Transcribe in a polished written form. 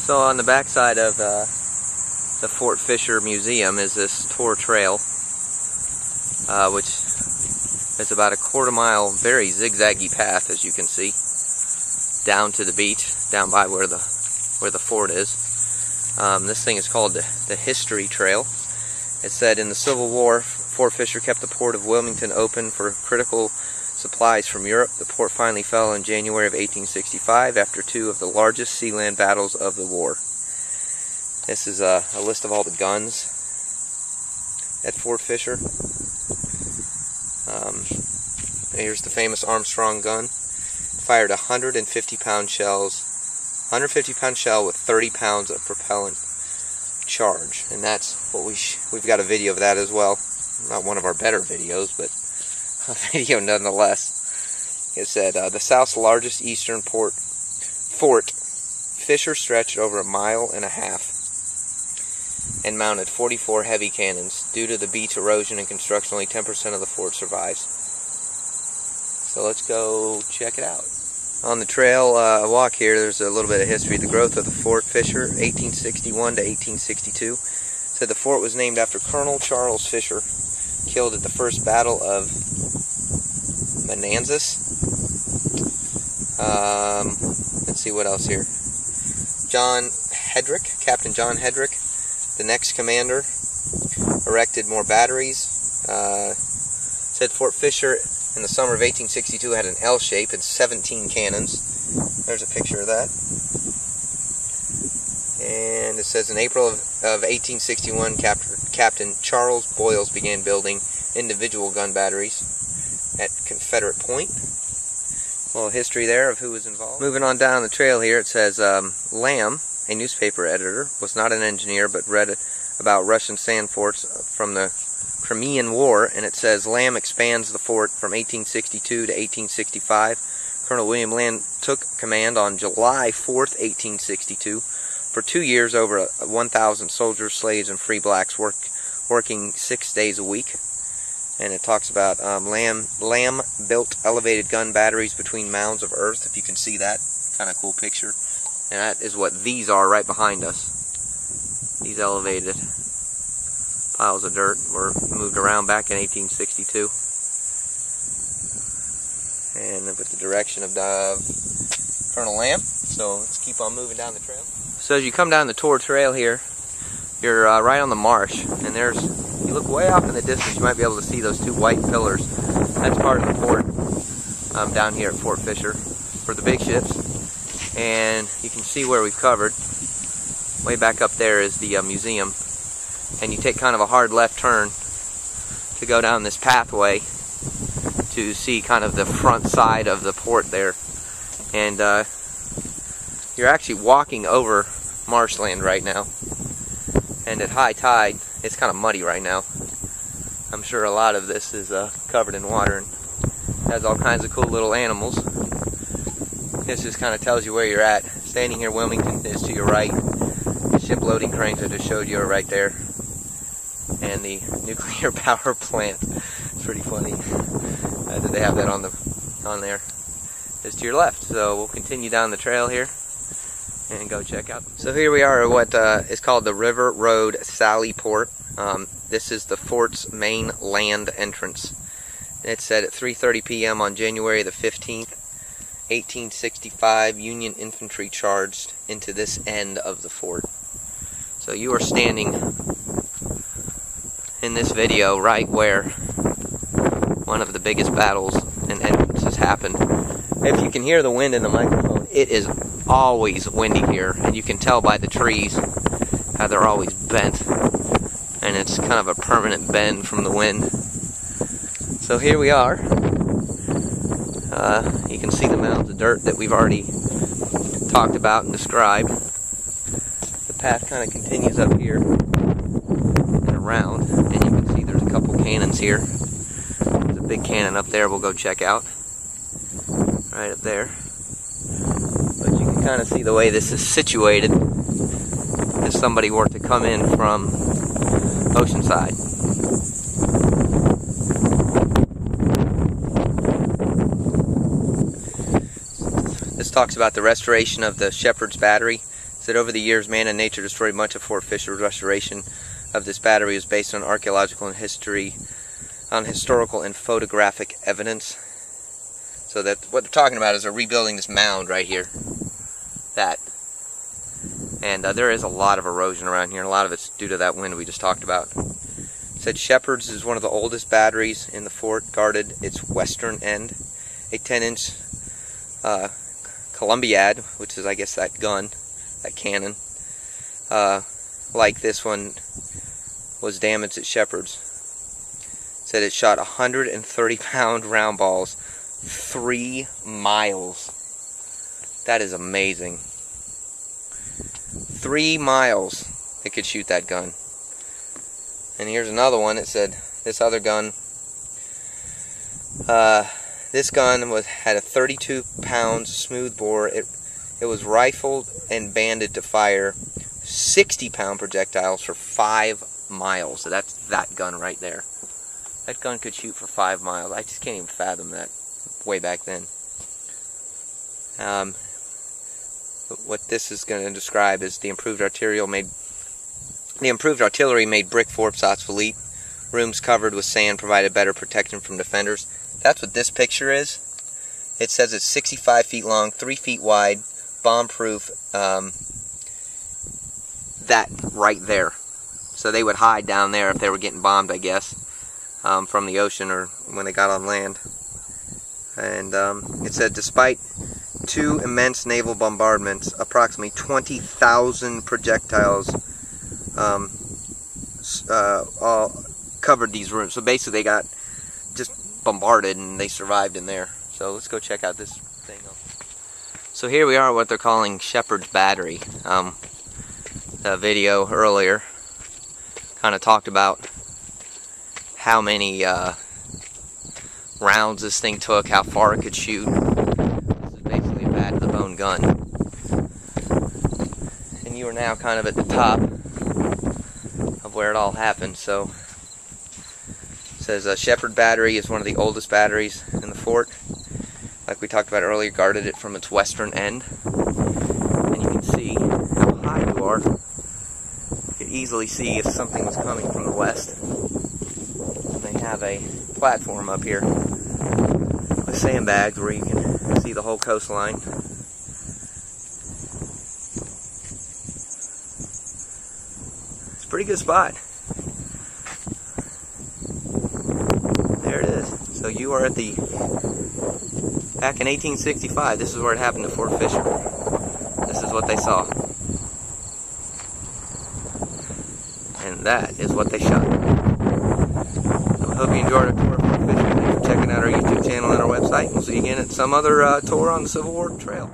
So on the backside of the Fort Fischer Museum is this tour trail, which is about a quarter-mile, very zigzaggy path, as you can see, down to the beach, down by where the fort is. This thing is called the History Trail. It said in the Civil War, Fort Fischer kept the port of Wilmington open for critical supplies from Europe. The port finally fell in January of 1865 after two of the largest sea-land battles of the war. This is a list of all the guns at Fort Fischer. Here's the famous Armstrong gun. Fired 150-pound shells. 150-pound shell with 30 pounds of propellant charge, and that's what we've got a video of that as well. Not one of our better videos, but a video nonetheless. It said the South's largest eastern Fort Fischer stretched over 1.5 miles and mounted 44 heavy cannons. Due to the beach erosion and construction, only 10% of the fort survives. So let's go check it out. On the trail walk here, there's a little bit of history. The growth of the Fort Fischer, 1861 to 1862. Said the fort was named after Colonel Charles Fischer, killed at the First Battle of Manassas. Let's see what else here. Captain John Hedrick, the next commander, erected more batteries. Said Fort Fischer in the summer of 1862 had an L shape and 17 cannons. There's a picture of that. And it says in April of 1861, Captain Charles Boyles began building individual gun batteries at Confederate Point. A little history there of who was involved. Moving on down the trail here, it says Lamb, a newspaper editor, was not an engineer but read about Russian sand forts from the Crimean War, and it says Lamb expands the fort from 1862 to 1865. Colonel William Lamb took command on July 4th, 1862. For 2 years, over 1,000 soldiers, slaves, and free blacks working 6 days a week. And it talks about Lamb built elevated gun batteries between mounds of earth. If you can see that, kind of cool picture. And that is what these are right behind us. These elevated piles of dirt were moved around back in 1862, and with the direction of Colonel Lamb. So let's keep on moving down the trail. So as you come down the tour trail here, you're right on the marsh, and you look way off in the distance, you might be able to see those two white pillars. That's part of the fort down here at Fort Fischer for the big ships, and you can see where we've covered. Way back up there is the museum. And you take kind of a hard left turn to go down this pathway to see kind of the front side of the port there. And you're actually walking over marshland right now. And at high tide, it's kind of muddy right now. I'm sure a lot of this is covered in water and has all kinds of cool little animals. This just kind of tells you where you're at. Standing here, Wilmington is to your right. The ship loading cranes I just showed you are right there. And the nuclear power plant. It's pretty funny that they have that on there. Is to your left. So we'll continue down the trail here and go check out. So here we are at what is called the River Road Sally Port. This is the fort's main land entrance. It said at 3:30 p.m. on January the 15th, 1865, Union infantry charged into this end of the fort. So you are standing in this video right where one of the biggest battles and entrances happened. If you can hear the wind in the microphone, it is always windy here, and you can tell by the trees how they're always bent, and it's kind of a permanent bend from the wind. So here we are. You can see the mounds of dirt that we've already talked about and described. The path kind of continues up here and around, and you can see there's a couple cannons here. There's a big cannon up there we'll go check out. Right up there. But you can kind of see the way this is situated if somebody were to come in from Oceanside. This talks about the restoration of the Shepherd's Battery. It said over the years, man and nature destroyed much of Fort Fisher. Restoration of this battery is based on archaeological and historical and photographic evidence. So that what they're talking about is they're rebuilding this mound right here. And there is a lot of erosion around here, and a lot of it's due to that wind we just talked about. Said Shepherd's is one of the oldest batteries in the fort, guarded its western end. A 10-inch Columbiad, which is, I guess, that gun, that cannon, like this one, was damaged at Shepherd's. Said it shot 130-pound round balls 3 miles. That is amazing. 3 miles it could shoot that gun. And here's another one. It said this other gun, this gun had a 32-pound smooth bore. It was rifled and banded to fire 60-pound projectiles for 5 miles. So that's that gun right there. That gun could shoot for 5 miles. I just can't even fathom that way back then. What this is going to describe is the improved artillery made brick forts obsolete. Rooms covered with sand provided better protection from defenders. That's what this picture is. It says it's 65 feet long, 3 feet wide, bomb-proof. That right there. So they would hide down there if they were getting bombed, I guess, from the ocean or when they got on land. And it said despite 2 immense naval bombardments, approximately 20,000 projectiles all covered these rooms. So basically they got just bombarded and they survived in there. So let's go check out this thing. So here we are, what they're calling Shepherd's Battery. The video earlier kind of talked about how many rounds this thing took, how far it could shoot. This is basically a bad-to-the-bone gun. And you are now kind of at the top of where it all happened. So it says Shepherd Battery is one of the oldest batteries in the fort. Like we talked about earlier, guarded it from its western end. And you can see how high you are. You can easily see if something was coming from the west. And they have a platform up here with sandbags where you can see the whole coastline. It's a pretty good spot. There it is. So you are at the, back in 1865, this is where it happened to Fort Fisher. This is what they saw. And that is what they shot. So I hope you enjoyed our tour of Fort Fisher. Thanks for checking out our YouTube channel and our website. We'll see you again at some other tour on the Civil War Trail.